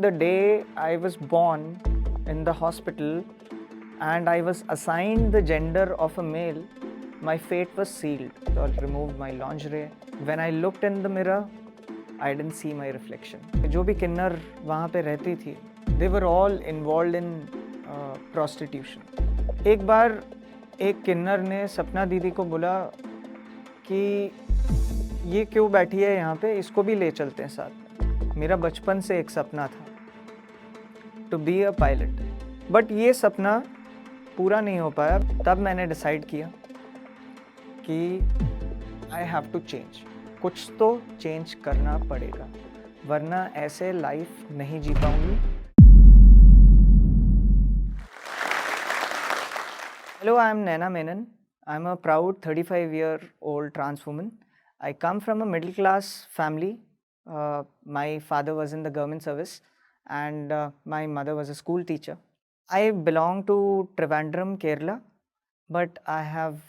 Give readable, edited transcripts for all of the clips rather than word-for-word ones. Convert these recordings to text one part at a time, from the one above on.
The day I was born in the hospital and I was assigned the gender of a male, my fate was sealed. So I removed my lingerie. When I looked in the mirror, I didn't see my reflection. जो भी किन्नर वहाँ पे रहती थी, they were all involved in prostitution. एक बार एक किन्नर ने सपना दीदी को बोला कि ये क्यों बैठी है यहाँ पे, इसको भी ले चलते हैं साथ। मेरा बचपन से एक सपना था to be a pilot, but ये सपना पूरा नहीं हो पाया। तब मैंने डिसाइड किया कि आई हैव टू चेंज, कुछ तो चेंज करना पड़ेगा, वरना ऐसे लाइफ नहीं जी पाऊंगी। Hello, I am Naina Menon. I am a proud 35-year-old trans woman. I come from a middle class family. My father was in the government service and my mother was a school teacher. I belong to Trivandrum, Kerala, but I have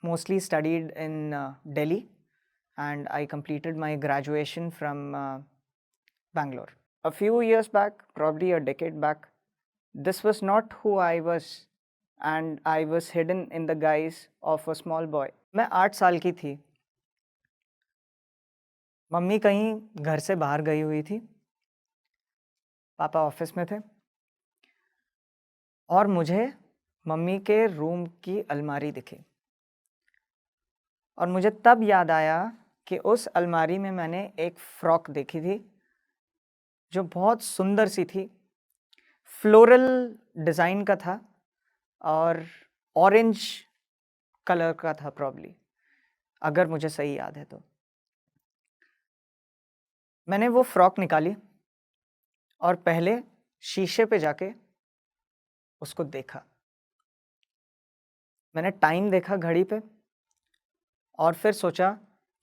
mostly studied in Delhi and I completed my graduation from Bangalore. A few years back, probably a decade back, this was not who I was and I was hidden in the guise of a small boy. मैं 8 साल की थी। Mummy कहीं घर से बाहर गई हुई थी, पापा ऑफिस में थे और मुझे मम्मी के रूम की अलमारी दिखी और मुझे तब याद आया कि उस अलमारी में मैंने एक फ्रॉक देखी थी जो बहुत सुंदर सी थी, फ्लोरल डिज़ाइन का था और ऑरेंज कलर का था प्रॉब्ली, अगर मुझे सही याद है तो। मैंने वो फ्रॉक निकाली और पहले शीशे पे जाके उसको देखा। मैंने टाइम देखा घड़ी पे और फिर सोचा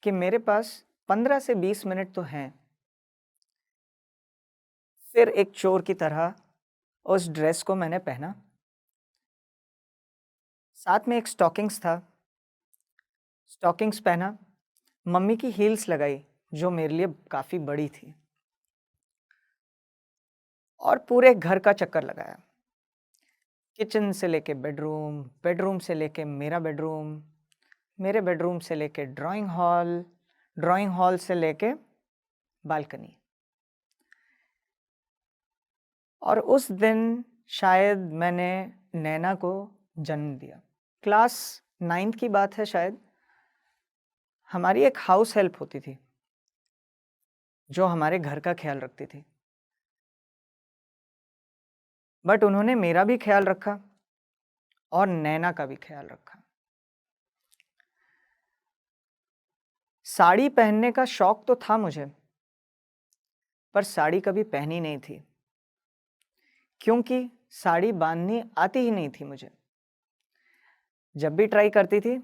कि मेरे पास 15 से 20 मिनट तो हैं। फिर एक चोर की तरह उस ड्रेस को मैंने पहना, साथ में एक स्टॉकिंग्स था, स्टॉकिंग्स पहना, मम्मी की हील्स लगाई जो मेरे लिए काफ़ी बड़ी थी और पूरे घर का चक्कर लगाया। किचन से लेके बेडरूम, बेडरूम से लेके मेरा बेडरूम, मेरे बेडरूम से लेके ड्राइंग हॉल, ड्राइंग हॉल से लेके बालकनी। और उस दिन शायद मैंने नैना को जन्म दिया। क्लास 9th की बात है शायद। हमारी एक हाउस हेल्प होती थी जो हमारे घर का ख्याल रखती थी, बट उन्होंने मेरा भी ख्याल रखा और नैना का भी ख्याल रखा। साड़ी पहनने का शौक तो था मुझे, पर साड़ी कभी पहनी नहीं थी क्योंकि साड़ी बांधनी आती ही नहीं थी मुझे। जब भी ट्राई करती थी,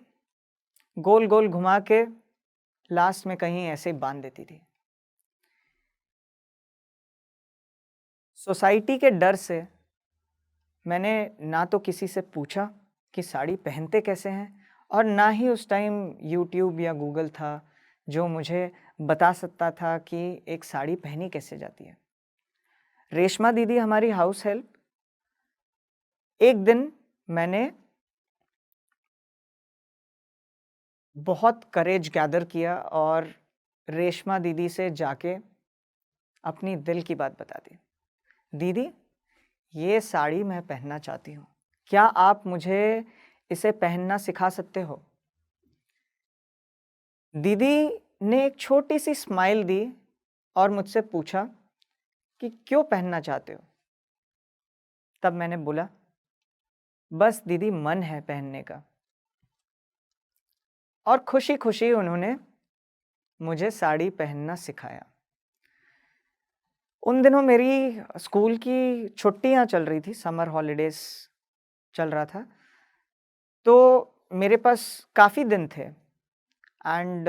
गोल गोल घुमा के लास्ट में कहीं ऐसे बांध देती थी। सोसाइटी के डर से मैंने ना तो किसी से पूछा कि साड़ी पहनते कैसे हैं और ना ही उस टाइम यूट्यूब या गूगल था जो मुझे बता सकता था कि एक साड़ी पहनी कैसे जाती है। रेशमा दीदी हमारी हाउस हेल्प, एक दिन मैंने बहुत करेज गैदर किया और रेशमा दीदी से जाके अपनी दिल की बात बता दी। दीदी, ये साड़ी मैं पहनना चाहती हूँ, क्या आप मुझे इसे पहनना सिखा सकते हो? दीदी ने एक छोटी सी स्माइल दी और मुझसे पूछा कि क्यों पहनना चाहते हो? तब मैंने बोला, बस दीदी मन है पहनने का। और खुशी खुशी उन्होंने मुझे साड़ी पहनना सिखाया। उन दिनों मेरी स्कूल की छुट्टियां चल रही थी, समर हॉलीडेज चल रहा था, तो मेरे पास काफ़ी दिन थे एंड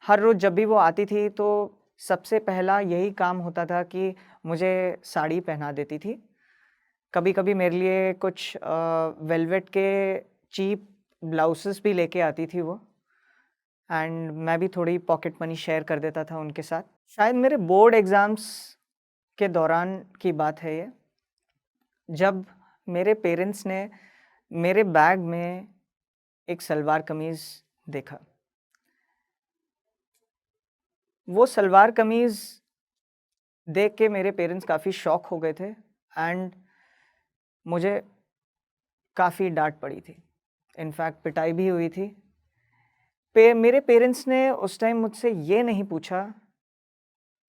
हर रोज़ जब भी वो आती थी तो सबसे पहला यही काम होता था कि मुझे साड़ी पहना देती थी। कभी कभी मेरे लिए कुछ वेलवेट के चीप ब्लाउसेस भी लेके आती थी वो, एंड मैं भी थोड़ी पॉकेट मनी शेयर कर देता था उनके साथ। शायद मेरे बोर्ड एग्ज़ाम्स के दौरान की बात है ये, जब मेरे पेरेंट्स ने मेरे बैग में एक सलवार कमीज़ देखा। वो सलवार कमीज़ देख के मेरे पेरेंट्स काफ़ी शॉक हो गए थे एंड मुझे काफ़ी डाँट पड़ी थी। इनफैक्ट पिटाई भी हुई थी। मेरे पेरेंट्स ने उस टाइम मुझसे ये नहीं पूछा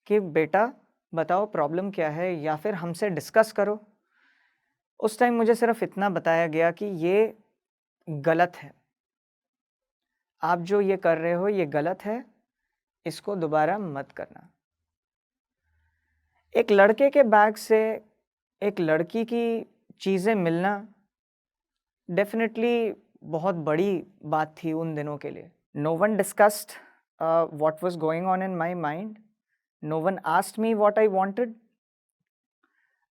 कि बेटा बताओ प्रॉब्लम क्या है या फिर हमसे डिस्कस करो। उस टाइम मुझे सिर्फ़ इतना बताया गया कि ये गलत है। आप जो ये कर रहे हो ये गलत है, इसको दोबारा मत करना। एक लड़के के बैग से एक लड़की की चीज़ें मिलना डेफ़िनेटली बहुत बड़ी बात थी उन दिनों के लिए। No one discussed what was going on in my mind. No one asked me what I wanted.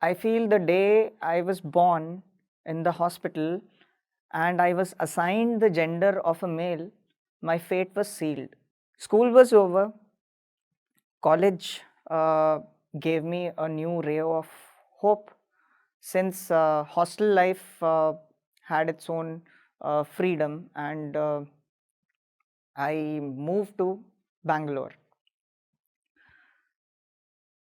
I feel the day I was born in the hospital and I was assigned the gender of a male, my fate was sealed. School was over. College gave me a new ray of hope since hostel life had its own freedom and I moved to Bangalore.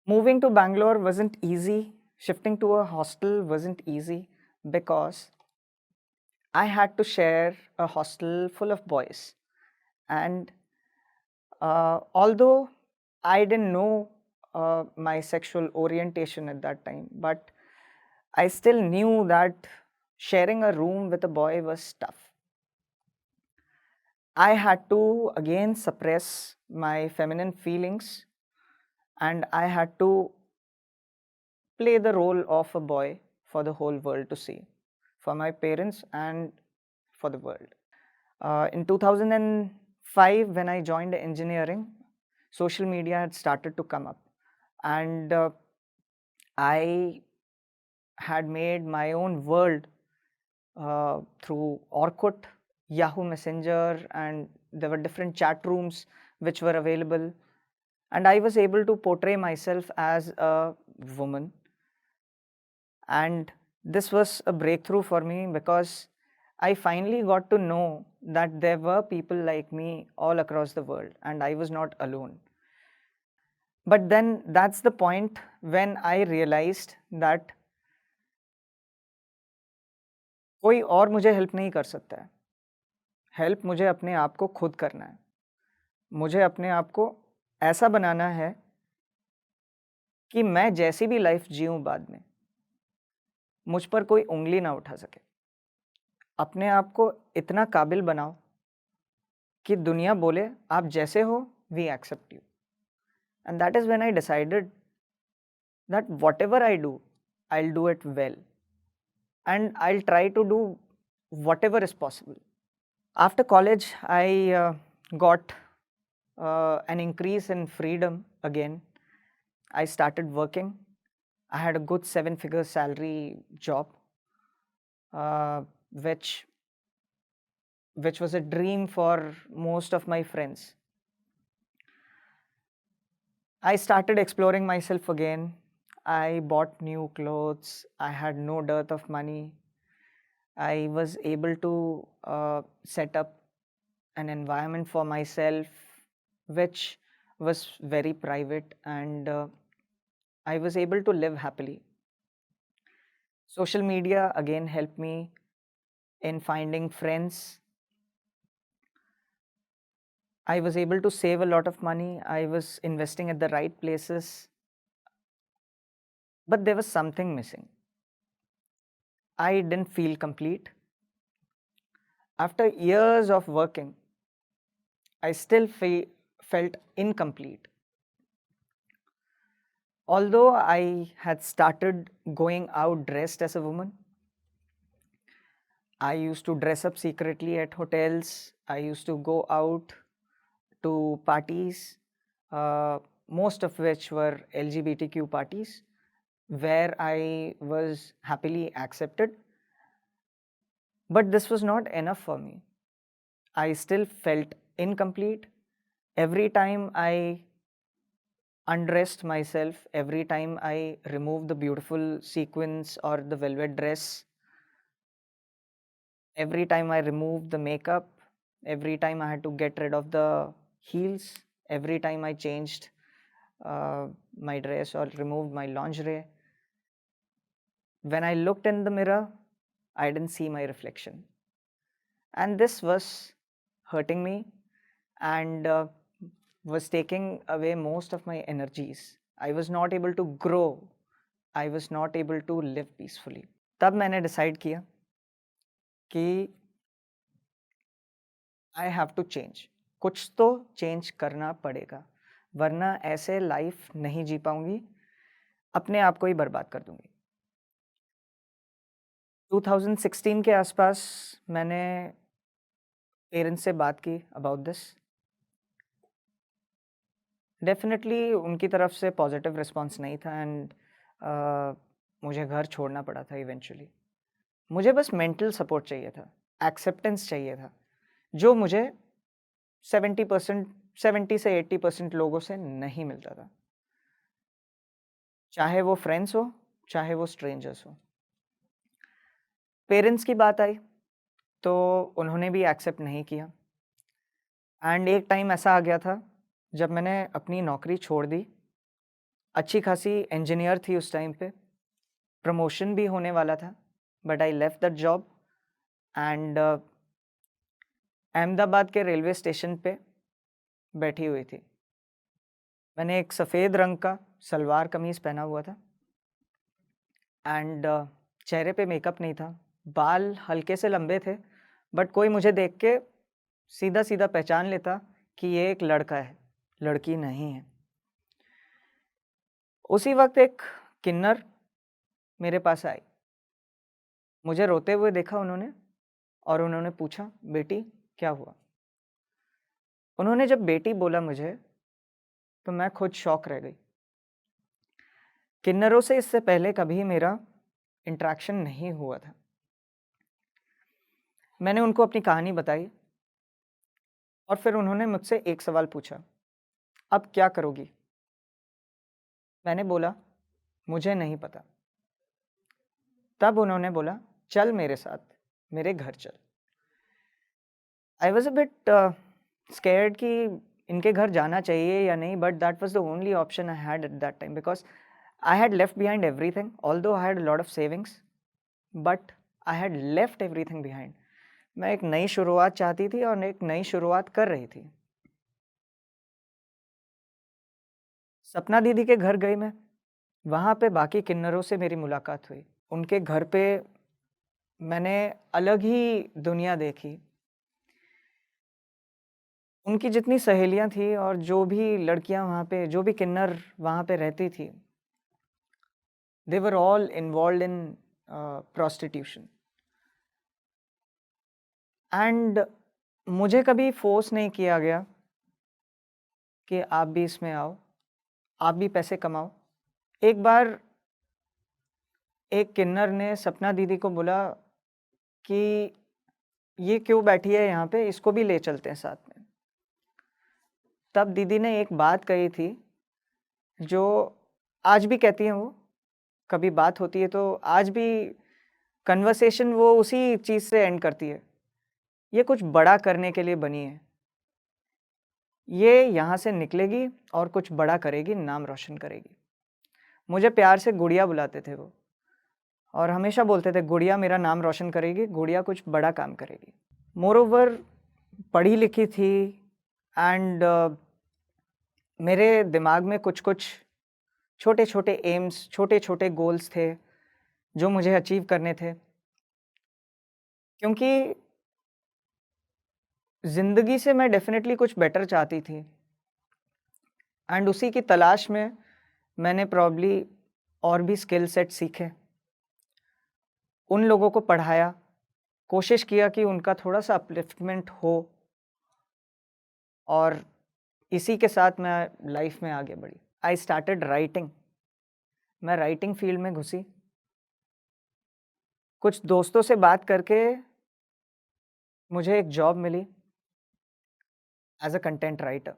Moving to Bangalore wasn't easy. Shifting to a hostel wasn't easy because I had to share a hostel full of boys. And although I didn't know my sexual orientation at that time, but I still knew that sharing a room with a boy was tough. I had to again suppress my feminine feelings and I had to play the role of a boy for the whole world to see, for my parents and for the world. In 2005, when I joined engineering, social media had started to come up, and I had made my own world through Orkut, Yahoo Messenger, and there were different chat rooms which were available. And I was able to portray myself as a woman. And this was a breakthrough for me because I finally got to know that there were people like me all across the world and I was not alone. But then that's the point when I realized that कोई और मुझे help नहीं कर सकता है। Help मुझे अपने आप को खुद करना है। मुझे अपने आप को ऐसा बनाना है कि मैं जैसी भी लाइफ जीऊँ बाद में, मुझ पर कोई उँगली ना उठा सके। अपने आप को इतना काबिल बनाओ कि दुनिया बोले आप जैसे हो, we accept you. And that is when I decided that whatever I do, I'll do it well and I'll try to do whatever is possible. After college, I got an increase in freedom again. I started working. I had a good 7-figure salary job, which was a dream for most of my friends. I started exploring myself again. I bought new clothes. I had no dearth of money. I was able to set up an environment for myself which was very private and I was able to live happily. Social media again helped me in finding friends. I was able to save a lot of money. I was investing at the right places. But there was something missing. I didn't feel complete. After years of working, I still felt incomplete. Although I had started going out dressed as a woman, I used to dress up secretly at hotels. I used to go out to parties, most of which were LGBTQ parties, where I was happily accepted. But this was not enough for me. I still felt incomplete. Every time I undressed myself every time I removed the beautiful sequins or the velvet dress. Every time I removed the makeup, every time I had to get rid of the heels, every time I changed my dress or removed my lingerie, when I looked in the mirror, I didn't see my reflection. And this was hurting me and was taking away most of my energies. I was not able to grow. I was not able to live peacefully. तब मैंने decide किया कि I have to change, कुछ तो change करना पड़ेगा, वरना ऐसे लाइफ नहीं जी पाऊंगी, अपने आप को ही बर्बाद कर दूंगी। 2016 के आसपास मैंने पेरेंट्स से बात की अबाउट दिस। डेफिनेटली उनकी तरफ से पॉजिटिव रिस्पांस नहीं था एंड मुझे घर छोड़ना पड़ा था इवेंचुअली। मुझे बस मेंटल सपोर्ट चाहिए था, एक्सेप्टेंस चाहिए था, जो मुझे 70 से 80% लोगों से नहीं मिलता था, चाहे वो फ्रेंड्स हो, चाहे वो स्ट्रेंजर्स हो। पेरेंट्स की बात आई तो उन्होंने भी एक्सेप्ट नहीं किया एंड एक टाइम ऐसा आ गया था जब मैंने अपनी नौकरी छोड़ दी। अच्छी खासी इंजीनियर थी उस टाइम पे, प्रमोशन भी होने वाला था, but I left that job and Ahmedabad के रेलवे स्टेशन पे बैठी हुई थी। मैंने एक सफ़ेद रंग का सलवार कमीज़ पहना हुआ था एंड चेहरे पे मेकअप नहीं था, बाल हल्के से लंबे थे, बट कोई मुझे देख के सीधा सीधा पहचान लेता कि ये एक लड़का है, लड़की नहीं है। उसी वक्त एक किन्नर मेरे पास आई, मुझे रोते हुए देखा उन्होंने और उन्होंने पूछा, बेटी क्या हुआ? उन्होंने जब बेटी बोला मुझे तो मैं खुद शॉक रह गई। किन्नरों से इससे पहले कभी मेरा इंटरेक्शन नहीं हुआ था। मैंने उनको अपनी कहानी बताई और फिर उन्होंने मुझसे एक सवाल पूछा, अब क्या करोगी? मैंने बोला, मुझे नहीं पता। तब उन्होंने बोला, चल मेरे साथ, मेरे घर चल। I was a bit scared कि इनके घर जाना चाहिए या नहीं, but that was the only option I had at that time because I had left behind everything, although I had a lot of savings, but I had left everything behind. मैं एक नई शुरुआत चाहती थी और एक नई शुरुआत कर रही थी। सपना दीदी के घर गई मैं, वहाँ पे बाकी किन्नरों से मेरी मुलाकात हुई। उनके घर पे मैंने अलग ही दुनिया देखी। उनकी जितनी सहेलियाँ थी और जो भी लड़कियाँ वहाँ पे, जो भी किन्नर वहाँ पे रहती थी, they were all involved in prostitution. And मुझे कभी फोर्स नहीं किया गया कि आप भी इसमें आओ, आप भी पैसे कमाओ। एक बार एक किन्नर ने सपना दीदी को बोला कि ये क्यों बैठी है यहाँ पे, इसको भी ले चलते हैं साथ में। तब दीदी ने एक बात कही थी जो आज भी कहती हैं वो, कभी बात होती है तो आज भी कन्वर्सेशन वो उसी चीज़ से एंड करती है, ये कुछ बड़ा करने के लिए बनी है, ये यहाँ से निकलेगी और कुछ बड़ा करेगी, नाम रोशन करेगी। मुझे प्यार से गुड़िया बुलाते थे वो और हमेशा बोलते थे, गुड़िया मेरा नाम रोशन करेगी, गुड़िया कुछ बड़ा काम करेगी। मोरोवर पढ़ी लिखी थी एंड मेरे दिमाग में कुछ कुछ छोटे छोटे एम्स, छोटे छोटे गोल्स थे जो मुझे अचीव करने थे, क्योंकि ज़िंदगी से मैं डेफिनेटली कुछ बेटर चाहती थी एंड उसी की तलाश में मैंने प्रॉब्ली और भी स्किल सेट सीखे, उन लोगों को पढ़ाया, कोशिश किया कि उनका थोड़ा सा अपलिफ्टमेंट हो और इसी के साथ मैं लाइफ में आगे बढ़ी। आई स्टार्टेड राइटिंग, मैं राइटिंग फील्ड में घुसी। कुछ दोस्तों से बात करके मुझे एक जॉब मिली एज अ कंटेंट राइटर।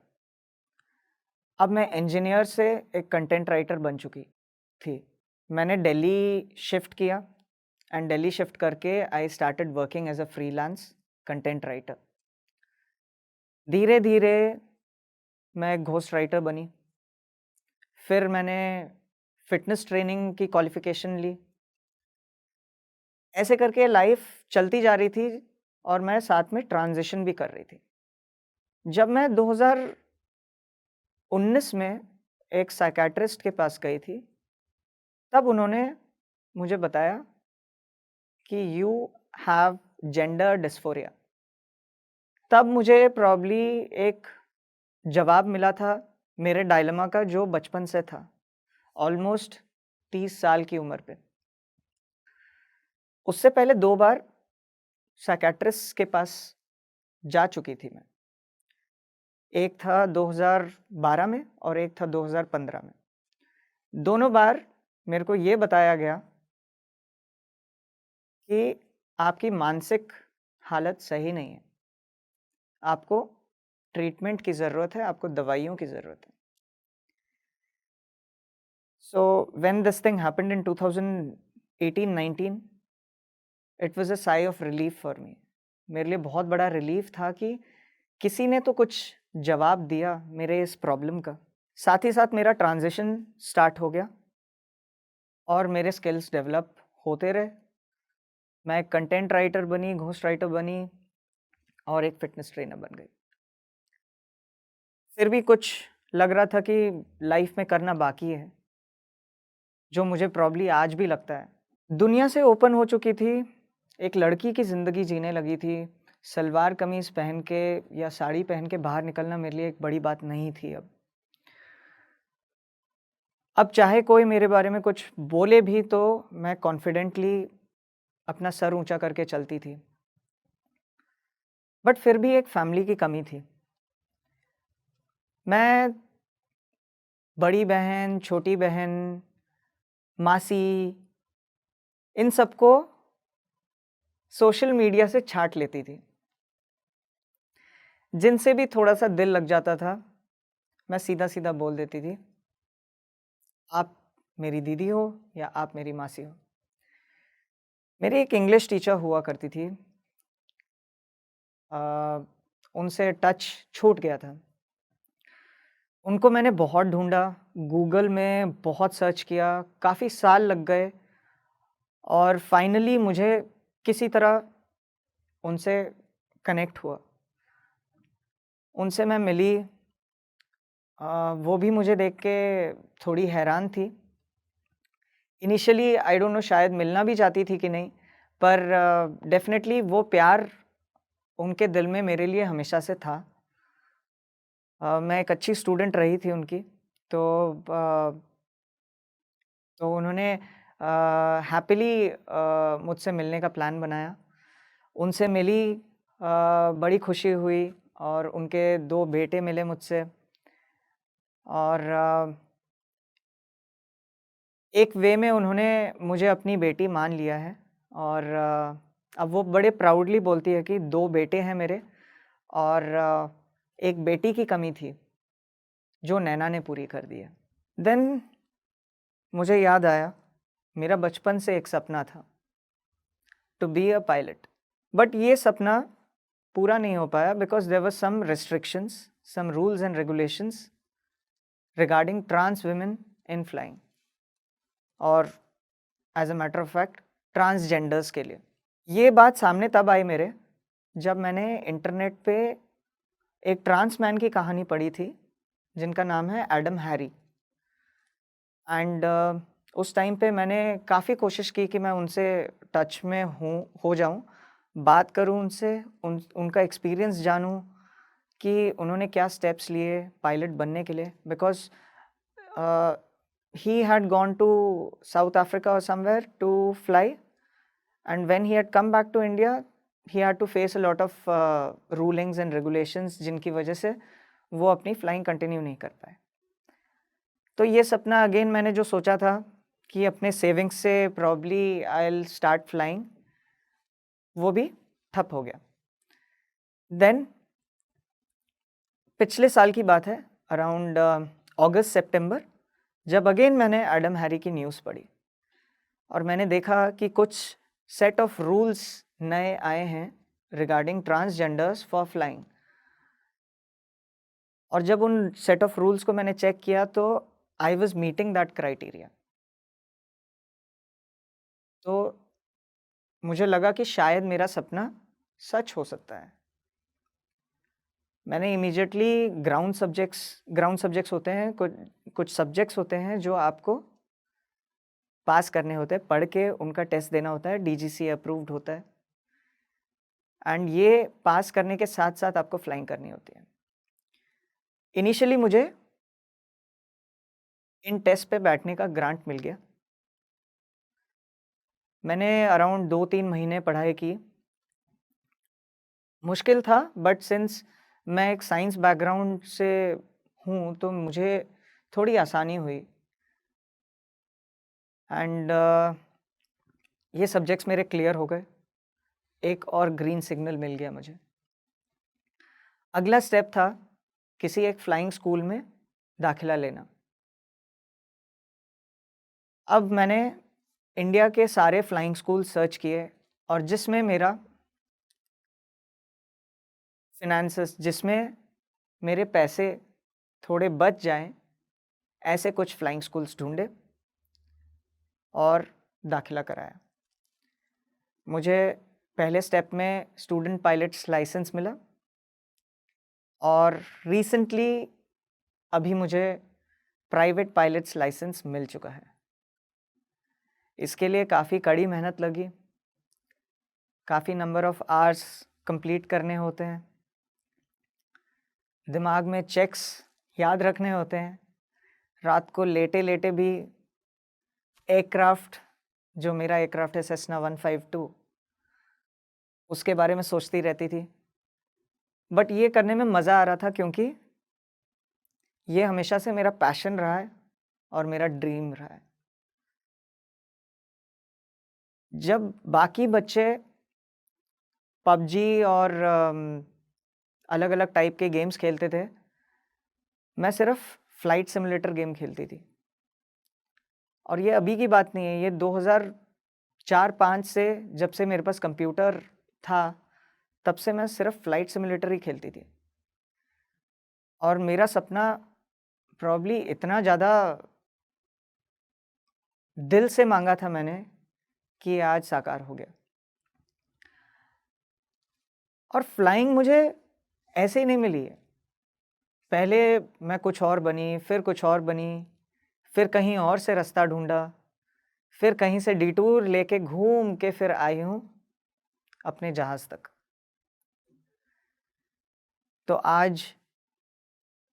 अब मैं इंजीनियर से एक कंटेंट राइटर बन चुकी थी। मैंने दिल्ली शिफ्ट किया एंड दिल्ली शिफ्ट करके I started working as a freelance content writer. धीरे-धीरे मैं एक घोस्ट राइटर बनी। फिर मैंने फ़िटनेस ट्रेनिंग की क्वालिफ़िकेशन ली। ऐसे करके लाइफ़ चलती जा रही थी और मैं साथ में ट्रांज़िशन भी कर रही थी। जब मैं 2019 में एक साइकियाट्रिस्ट के पास गई थी, तब उन्होंने मुझे बताया कि यू हैव जेंडर डिस्फोरिया। तब मुझे प्रॉब्ली एक जवाब मिला था मेरे डायलेमा का, जो बचपन से था, ऑलमोस्ट 30 साल की उम्र पे। उससे पहले 2 बार साइकियाट्रिस्ट के पास जा चुकी थी मैं। एक था 2012 में और एक था 2015 में। दोनों बार मेरे को ये बताया गया कि आपकी मानसिक हालत सही नहीं है। आपको ट्रीटमेंट की ज़रूरत है, आपको दवाइयों की ज़रूरत है। So when this thing happened in 2018-19, it was a sigh of relief for me. मेरे लिए बहुत बड़ा रिलीफ था कि किसी ने तो कुछ जवाब दिया मेरे इस प्रॉब्लम का। साथ ही साथ मेरा ट्रांजिशन स्टार्ट हो गया और मेरे स्किल्स डेवलप होते रहे। मैं एक कंटेंट राइटर बनी, घोस्ट राइटर बनी और एक फिटनेस ट्रेनर बन गई। फिर भी कुछ लग रहा था कि लाइफ में करना बाकी है, जो मुझे प्रॉब्ली आज भी लगता है। दुनिया से ओपन हो चुकी थी, एक लड़की की ज़िंदगी जीने लगी थी। सलवार कमीज़ पहन के या साड़ी पहन के बाहर निकलना मेरे लिए एक बड़ी बात नहीं थी अब। अब चाहे कोई मेरे बारे में कुछ बोले भी तो मैं कॉन्फिडेंटली अपना सर ऊँचा करके चलती थी। बट फिर भी एक फैमिली की कमी थी। मैं बड़ी बहन, छोटी बहन, मासी, इन सबको सोशल मीडिया से छाँट लेती थी। जिनसे भी थोड़ा-सा दिल लग जाता था, मैं सीधा-सीधा बोल देती थी, आप मेरी दीदी हो या आप मेरी मासी हो। मेरी एक इंग्लिश टीचर हुआ करती थी। उनसे टच छूट गया था। उनको मैंने बहुत ढूँढा, गूगल में बहुत सर्च किया, काफ़ी साल लग गए और फाइनली मुझे किसी तरह उनसे कनेक्ट हुआ। उनसे मैं मिली। वो भी मुझे देख के थोड़ी हैरान थी। इनिशियली आई डोंट नो, शायद मिलना भी चाहती थी कि नहीं, पर डेफ़िनेटली वो प्यार उनके दिल में मेरे लिए हमेशा से था। मैं एक अच्छी स्टूडेंट रही थी उनकी, तो उन्होंने हैपीली मुझसे मिलने का प्लान बनाया। उनसे मिली, बड़ी खुशी हुई और उनके 2 बेटे मिले मुझसे और एक वे में उन्होंने मुझे अपनी बेटी मान लिया है और अब वो बड़े प्राउडली बोलती है कि 2 बेटे हैं मेरे और एक बेटी की कमी थी, जो नैना ने पूरी कर दी है। देन मुझे याद आया, मेरा बचपन से एक सपना था, to be a pilot. But ये सपना पूरा नहीं हो पाया because there were some restrictions, some rules and regulations regarding trans women in flying और as a matter of fact transgenders के लिए। ये बात सामने तब आई मेरे, जब मैंने इंटरनेट पे एक ट्रांस मैन की कहानी पढ़ी थी, जिनका नाम है एडम हैरी। एंड उस टाइम पे मैंने काफ़ी कोशिश की कि मैं उनसे टच में हो जाऊँ, बात करूँ उनसे, उनका एक्सपीरियंस जानूँ कि उन्होंने क्या स्टेप्स लिए पायलट बनने के लिए। Because he had gone to South Africa or somewhere to fly, and when he had come back to India, he had to face a lot of rulings and regulations, जिनकी वजह से वो अपनी flying continue नहीं कर पाए। तो ये सपना अगेन मैंने जो सोचा था कि अपने सेविंग्स से probably I will start flying, वो भी ठप हो गया। देन पिछले साल की बात है, अराउंड अगस्त सितंबर, जब अगेन मैंने एडम हैरी की न्यूज़ पढ़ी और मैंने देखा कि कुछ सेट ऑफ रूल्स नए आए हैं रिगार्डिंग ट्रांसजेंडर्स फॉर फ्लाइंग। और जब उन सेट ऑफ रूल्स को मैंने चेक किया तो I was meeting that criteria. तो मुझे लगा कि शायद मेरा सपना सच हो सकता है। मैंने इमीडिएटली ग्राउंड सब्जेक्ट्स होते हैं, कुछ सब्जेक्ट्स होते हैं जो आपको पास करने होते हैं, पढ़ के उनका टेस्ट देना होता है, डीजीसी अप्रूव्ड होता है, एंड ये पास करने के साथ साथ आपको फ्लाइंग करनी होती है। इनिशियली मुझे इन टेस्ट पे बैठने का ग्रांट मिल गया। मैंने अराउंड 2-3 महीने पढ़ाई की। मुश्किल था, बट सिंस मैं एक साइंस बैकग्राउंड से हूँ तो मुझे थोड़ी आसानी हुई। एंड ये सब्जेक्ट्स मेरे क्लियर हो गए। एक और ग्रीन सिग्नल मिल गया मुझे। अगला स्टेप था किसी एक फ्लाइंग स्कूल में दाखिला लेना। अब मैंने इंडिया के सारे फ्लाइंग स्कूल सर्च किए और जिसमें मेरा फिनेंसेस, जिसमें मेरे पैसे थोड़े बच जाएं, ऐसे कुछ फ्लाइंग स्कूल्स ढूंढे और दाखिला कराया। मुझे पहले स्टेप में स्टूडेंट पायलट्स लाइसेंस मिला और रिसेंटली अभी मुझे प्राइवेट पायलट्स लाइसेंस मिल चुका है। इसके लिए काफ़ी कड़ी मेहनत लगी, काफ़ी नंबर ऑफ आवर्स कंप्लीट करने होते हैं, दिमाग में चेक्स याद रखने होते हैं, रात को लेटे लेटे भी एयरक्राफ्ट, जो मेरा एयरक्राफ्ट है सेस्ना 152, उसके बारे में सोचती रहती थी। बट ये करने में मज़ा आ रहा था क्योंकि ये हमेशा से मेरा पैशन रहा है और मेरा ड्रीम रहा है। जब बाकी बच्चे पबजी और अलग अलग टाइप के गेम्स खेलते थे, मैं सिर्फ फ्लाइट सिमुलेटर गेम खेलती थी। और ये अभी की बात नहीं है, ये 2004-5 से, जब से मेरे पास कंप्यूटर था तब से मैं सिर्फ फ्लाइट सिमुलेटर ही खेलती थी। और मेरा सपना प्रॉब्ली इतना ज़्यादा दिल से मांगा था मैंने कि आज साकार हो गया। और फ्लाइंग मुझे ऐसे ही नहीं मिली है। पहले मैं कुछ और बनी, फिर कुछ और बनी, फिर कहीं और से रास्ता ढूंढा, फिर कहीं से डिटूर लेके घूम के फिर आई हूँ अपने जहाज़ तक। तो आज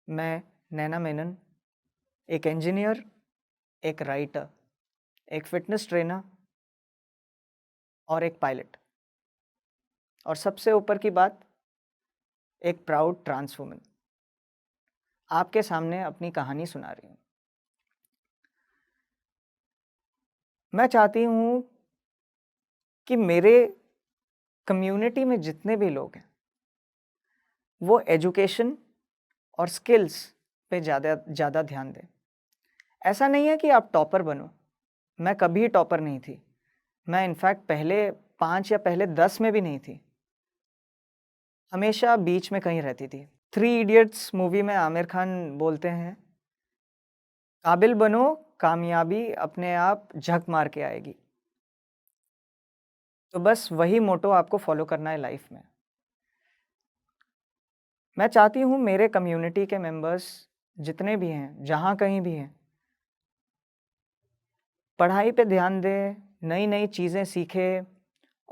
मैं नैना मेनन, एक इंजीनियर, एक राइटर, एक फिटनेस ट्रेनर और एक पायलट, और सबसे ऊपर की बात, एक प्राउड ट्रांस वुमन, आपके सामने अपनी कहानी सुना रही हूँ। मैं चाहती हूँ कि मेरे कम्युनिटी में जितने भी लोग हैं वो एजुकेशन और स्किल्स पे ज़्यादा ध्यान दें। ऐसा नहीं है कि आप टॉपर बनो, मैं कभी टॉपर नहीं थी। मैं इनफैक्ट पहले 5 या पहले 10 में भी नहीं थी, हमेशा बीच में कहीं रहती थी। 3 इडियट्स मूवी में आमिर खान बोलते हैं, काबिल बनो, कामयाबी अपने आप झक मार के आएगी। तो बस वही मोटो आपको फॉलो करना है लाइफ में। मैं चाहती हूँ मेरे कम्युनिटी के मेंबर्स जितने भी हैं, जहाँ कहीं भी हैं, पढ़ाई पे ध्यान दें, नई नई चीज़ें सीखें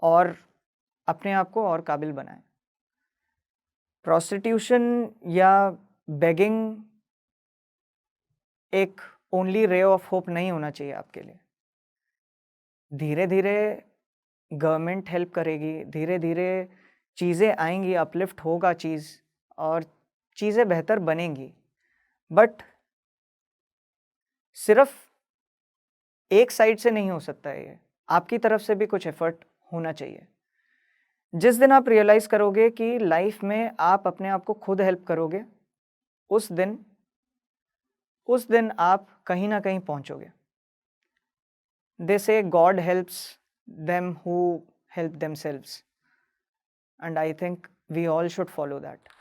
और अपने आप को और काबिल बनाएं। प्रोस्टिट्यूशन या बेगिंग एक ओनली रे ऑफ होप नहीं होना चाहिए आपके लिए। धीरे धीरे गवर्नमेंट हेल्प करेगी, धीरे धीरे चीज़ें आएंगी, अपलिफ्ट होगा चीज़ और चीज़ें बेहतर बनेंगी। बट सिर्फ एक साइड से नहीं हो सकता है, ये आपकी तरफ से भी कुछ एफर्ट होना चाहिए। जिस दिन आप रियलाइज़ करोगे कि लाइफ में आप अपने आप को खुद हेल्प करोगे, उस दिन उस दिन आप कहीं ना कहीं पहुंचोगे. They say God helps them who help themselves, and I think we all should follow that.